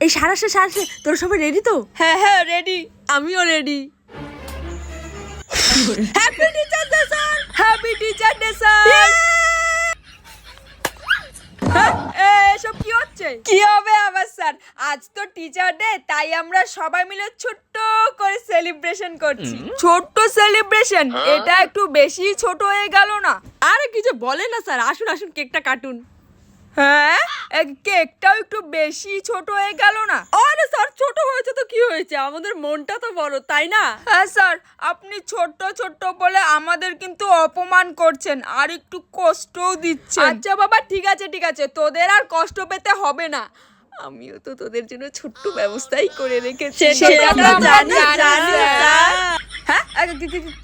এই সারাশে সারাশে তোরা সবাই রেডি তো? হ্যাঁ হ্যাঁ রেডি, আমিও ready. Happy teacher day sir, happy teacher day sir. এসব কি হচ্ছে? কি হবে আবার স্যার, আজ তো টিচার ডে, তাই আমরা সবাই মিলে ছোট্ট করে সেলিব্রেশন করছি। ছোট্ট সেলিব্রেশন, এটা একটু বেশি ছোট হয়ে গেল না? আরে কিছু বলে না স্যার, আসুন আসুন কেকটা কাটুন। হ্যাঁ, কেকটাও একটু বেশি ছোট হয়ে গেল না? আরে স্যার ছোট হয়েছে তো কি হয়েছে, আমাদের মনটা তো বড়, তাই না? হ্যাঁ স্যার, আপনি ছোট্ট ছোট্ট বলে আমাদের কিন্তু অপমান করছেন আর একটু কষ্টও দিচ্ছেন। আচ্ছা বাবা, ঠিক আছে ঠিক আছে, তোদের আর কষ্ট পেতে হবে না। আমিও তো তোদের জন্য ছোট্ট ব্যবস্থাই করে রেখেছি। সেটা তো জানি, জানি, স্যার। হ্যাঁ,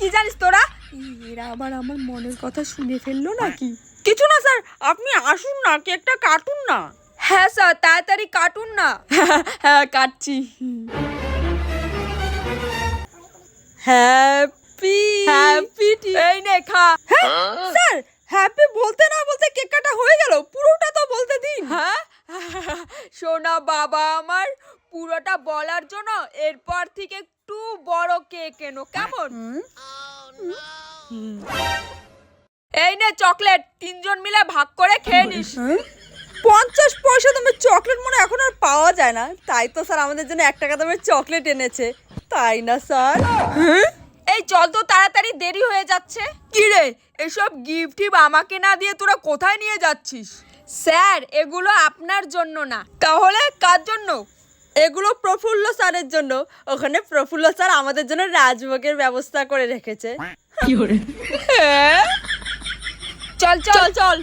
কি জানিস তোরা? এরা আবার আমার মনের কথা শুনে ফেললো নাকি? কিছু না স্যার, আপনি আসুন না, কেকটা কাটুন না। হ্যাঁ স্যার, তাড়াতাড়ি কাটুন না। হ্যাঁ কাটছি। হ্যাপি হ্যাপি, এই নে খা। হ্যাঁ স্যার, হ্যাপি বলতে না বলতে কেক কাটা হয়ে গেল, পুরোটা তো বলতে দিন। হ্যাঁ সোনা বাবা আমার, পুরোটা বলার জন্য এরপর থেকে একটু বড় কেক এনো, কেমন? এই নে চকলেট, তিনজন মিলে ভাগ করে খেয়ে নিস। 50 পয়সা দামের চকলেট মনে এখন আর পাওয়া যায় না, তাই তো স্যার আমাদের জন্য 1 টাকা দামের চকলেট এনেছে, তাই না স্যার? এই চল তো তাড়াতাড়ি, দেরি হয়ে যাচ্ছে। কি রে, এসব গিফট আমাকে না দিয়ে তোরা কোথায় নিয়ে যাচ্ছিস? স্যার, এগুলো আপনার জন্য না। তাহলে কার জন্য? এগুলো প্রফুল্ল স্যারের জন্য। ওখানে প্রফুল্ল স্যার আমাদের জন্য রাজভোগের ব্যবস্থা করে রেখেছে। চল চল চল চল।